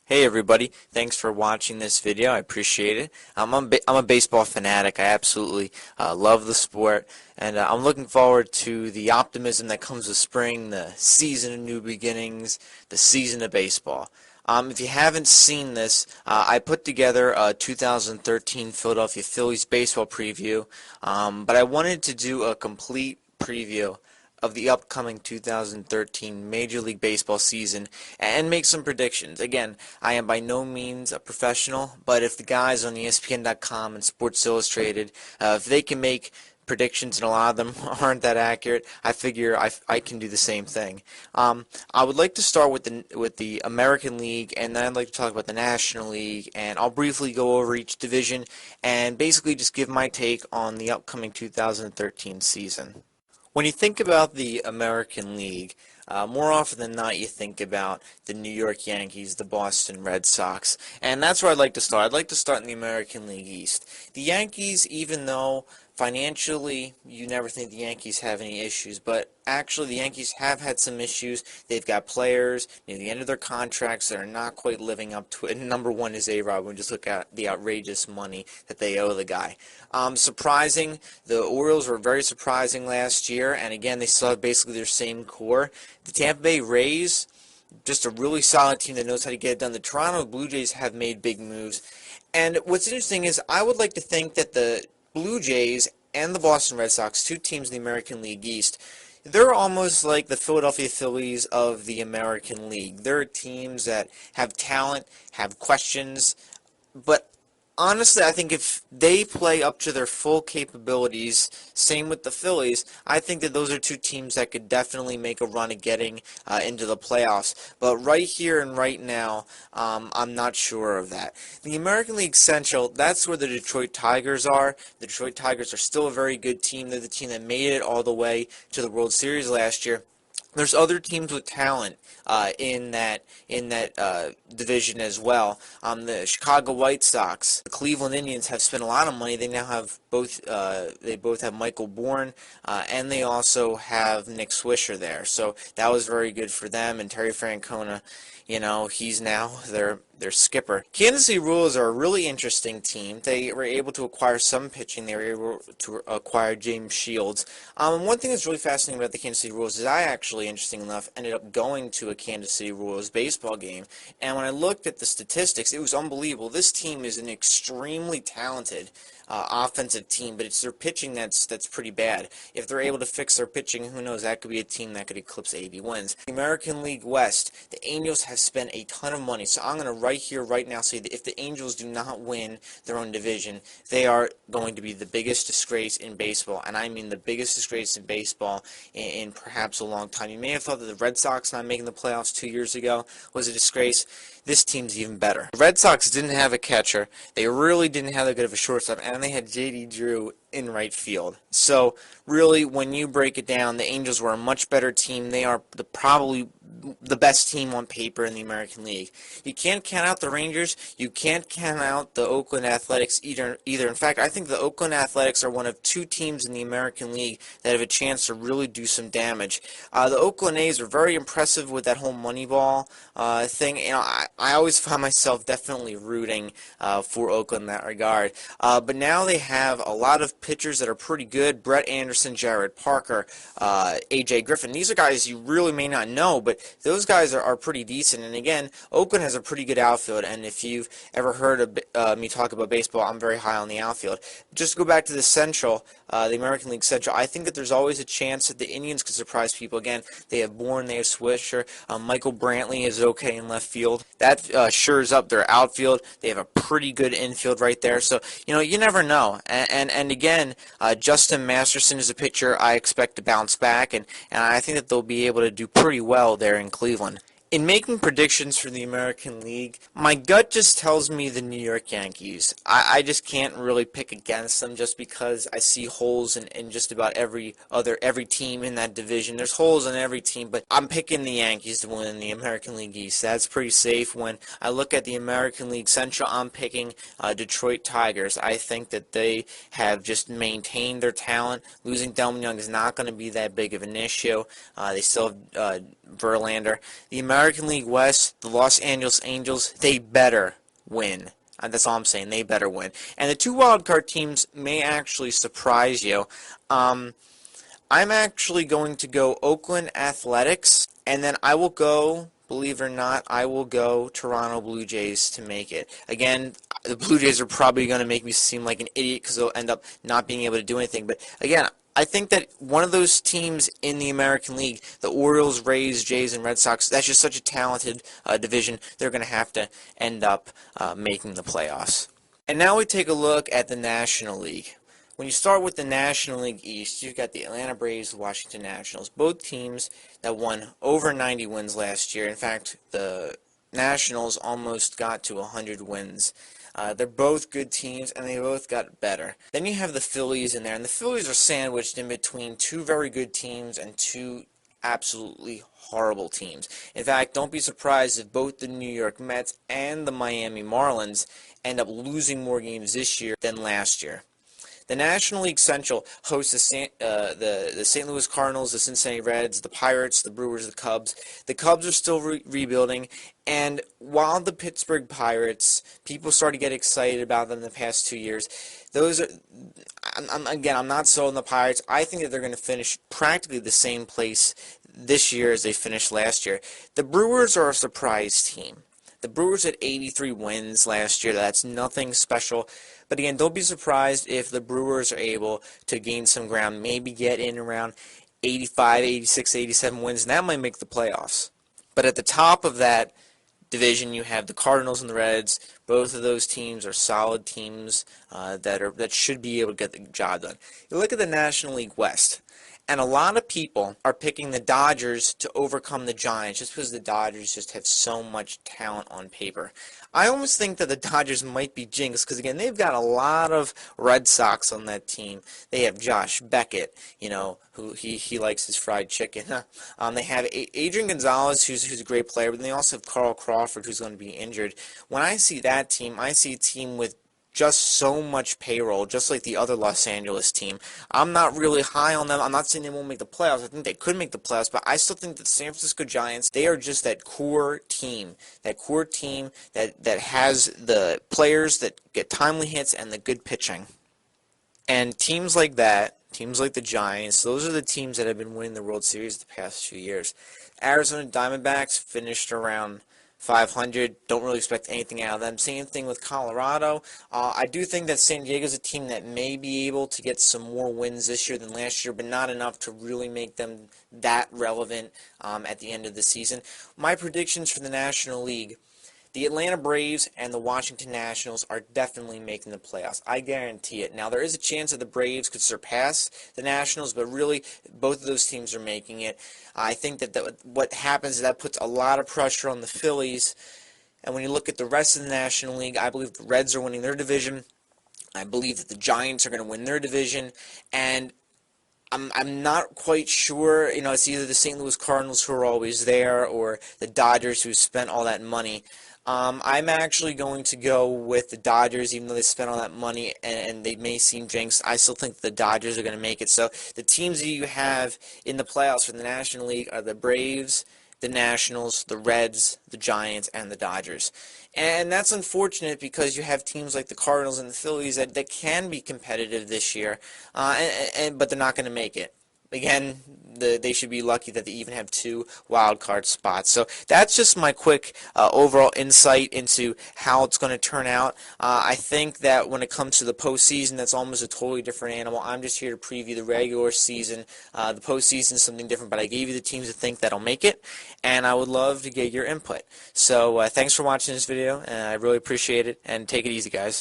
Hey everybody, thanks for watching this video. I appreciate it. I'm a baseball fanatic. I absolutely love the sport, and I'm looking forward to the optimism that comes with spring, the season of new beginnings, the season of baseball. If you haven't seen this, I put together a 2013 Philadelphia Phillies baseball preview, but I wanted to do a complete preview of the upcoming 2013 Major League Baseball season and make some predictions. Again, I am by no means a professional, but if the guys on ESPN.com and Sports Illustrated, if they can make predictions and a lot of them aren't that accurate, I figure I can do the same thing. I would like to start with the American League, and then I'd like to talk about the National League, and I'll briefly go over each division and basically just give my take on the upcoming 2013 season. When you think about the American League, more often than not you think about the New York Yankees, the Boston Red Sox, and that's where I'd like to start. I'd like to start in the American League East. The Yankees, even though financially you never think the Yankees have any issues, but actually the Yankees have had some issues. They've got players near the end of their contracts that are not quite living up to it. And number one is A-Rod. When we just look at the outrageous money that they owe the guy. Surprising, the Orioles were very surprising last year, and again they still have basically their same core. The Tampa Bay Rays, just a really solid team that knows how to get it done. The Toronto Blue Jays have made big moves. And what's interesting is I would like to think that the Blue Jays and the Boston Red Sox, two teams in the American League East, they're almost like the Philadelphia Phillies of the American League. They're teams that have talent, have questions, but honestly, I think if they play up to their full capabilities, same with the Phillies, I think that those are two teams that could definitely make a run at getting into the playoffs. But right here and right now, I'm not sure of that. The American League Central, that's where the Detroit Tigers are. The Detroit Tigers are still a very good team. They're the team that made it all the way to the World Series last year. There's other teams with talent in that division as well. The Chicago White Sox, the Cleveland Indians have spent a lot of money. They now have both. They both have Michael Bourne, and they also have Nick Swisher there. So that was very good for them. And Terry Francona, you know, he's now their skipper. Kansas City Royals are a really interesting team. They were able to acquire some pitching. They were able to acquire James Shields. One thing that's really fascinating about the Kansas City Royals is I actually, interesting enough, ended up going to a Kansas City Royals baseball game. And when I looked at the statistics, it was unbelievable. This team is an extremely talented offensive team, but it's their pitching that's pretty bad. If they're able to fix their pitching, who knows, that could be a team that could eclipse 80 wins. The American League West, the Angels have spent a ton of money, so I'm going to right here, right now say that if the Angels do not win their own division, they are going to be the biggest disgrace in baseball, and I mean the biggest disgrace in baseball in perhaps a long time. You may have thought that the Red Sox not making the playoffs 2 years ago was a disgrace. This team's even better. The Red Sox didn't have a catcher. They really didn't have that good of a shortstop, and they had J.D. Drew in right field. So really, when you break it down, the Angels were a much better team. They are probably the best team on paper in the American League. You can't count out the Rangers. You can't count out the Oakland Athletics either. In fact, I think the Oakland Athletics are one of two teams in the American League that have a chance to really do some damage. The Oakland A's are very impressive with that whole Moneyball thing. You know, I always find myself definitely rooting for Oakland in that regard. But now they have a lot of pitchers that are pretty good. Brett Anderson, Jared Parker, A.J. Griffin. These are guys you really may not know, but those guys are pretty decent. And again, Oakland has a pretty good outfield, and if you've ever heard of me talk about baseball, I'm very high on the outfield. Just to go back to the Central, the American League Central, I think that there's always a chance that the Indians could surprise people. Again, they have Bourne, they have Swisher, Michael Brantley is okay in left field. That shores up their outfield. They have a pretty good infield right there. So, you know, you never know. And again, Justin Masterson is a pitcher I expect to bounce back, and I think that they'll be able to do pretty well there in Cleveland. In making predictions for the American League, my gut just tells me the New York Yankees. I just can't really pick against them just because I see holes in just about every team in that division. There's holes in every team, but I'm picking the Yankees to win the American League East. That's pretty safe. When I look at the American League Central, I'm picking Detroit Tigers. I think that they have just maintained their talent. Losing Delman Young is not going to be that big of an issue. They still have Verlander. The American League West, the Los Angeles Angels, they better win. That's all I'm saying. They better win. And the two wildcard teams may actually surprise you. I'm actually going to go Oakland Athletics, and then I will go, believe it or not, I will go Toronto Blue Jays to make it. Again, the Blue Jays are probably going to make me seem like an idiot because they'll end up not being able to do anything. But again, I think that one of those teams in the American League, the Orioles, Rays, Jays, and Red Sox, that's just such a talented division, they're going to have to end up making the playoffs. And now we take a look at the National League. When you start with the National League East, you've got the Atlanta Braves, the Washington Nationals, both teams that won over 90 wins last year. In fact, the Nationals almost got to 100 wins. They're both good teams, and they both got better. Then you have the Phillies in there, and the Phillies are sandwiched in between two very good teams and two absolutely horrible teams. In fact, don't be surprised if both the New York Mets and the Miami Marlins end up losing more games this year than last year. The National League Central hosts the St. Louis Cardinals, the Cincinnati Reds, the Pirates, the Brewers, the Cubs. The Cubs are still rebuilding, and while the Pittsburgh Pirates, people started to get excited about them in the past 2 years, those are, I'm not sold on the Pirates. I think that they're going to finish practically the same place this year as they finished last year. The Brewers are a surprise team. The Brewers had 83 wins last year. That's nothing special. But again, don't be surprised if the Brewers are able to gain some ground, maybe get in around 85, 86, 87 wins, and that might make the playoffs. But at the top of that division, you have the Cardinals and the Reds. Both of those teams are solid teams that should be able to get the job done. You look at the National League West. And a lot of people are picking the Dodgers to overcome the Giants just because the Dodgers just have so much talent on paper. I almost think that the Dodgers might be jinxed because, again, they've got a lot of Red Sox on that team. They have Josh Beckett, who he likes his fried chicken. They have Adrian Gonzalez, who's a great player, but they also have Carl Crawford, who's going to be injured. When I see that team, I see a team with just so much payroll, just like the other Los Angeles team. I'm not really high on them. I'm not saying they won't make the playoffs. I think they could make the playoffs, but I still think that the San Francisco Giants, they are just that core team that has the players that get timely hits and the good pitching. And teams like that, teams like the Giants, those are the teams that have been winning the World Series the past few years. Arizona Diamondbacks finished around 500. Don't really expect anything out of them. Same thing with Colorado. I do think that San Diego's a team that may be able to get some more wins this year than last year, but not enough to really make them that relevant at the end of the season. My predictions for the National League: the Atlanta Braves and the Washington Nationals are definitely making the playoffs. I guarantee it. Now, there is a chance that the Braves could surpass the Nationals, but really, both of those teams are making it. I think that what happens is that puts a lot of pressure on the Phillies. And when you look at the rest of the National League, I believe the Reds are winning their division. I believe that the Giants are going to win their division. And I'm not quite sure, it's either the St. Louis Cardinals who are always there or the Dodgers who spent all that money. I'm actually going to go with the Dodgers, even though they spent all that money and they may seem jinxed. I still think the Dodgers are going to make it. So the teams that you have in the playoffs for the National League are the Braves, the Nationals, the Reds, the Giants, and the Dodgers. And that's unfortunate because you have teams like the Cardinals and the Phillies that can be competitive this year, but they're not going to make it. Again, they should be lucky that they even have 2 wild card spots. So that's just my quick overall insight into how it's going to turn out. I think that when it comes to the postseason, that's almost a totally different animal. I'm just here to preview the regular season. The postseason is something different, but I gave you the teams to think that'll make it, and I would love to get your input. So thanks for watching this video, and I really appreciate it, and take it easy, guys.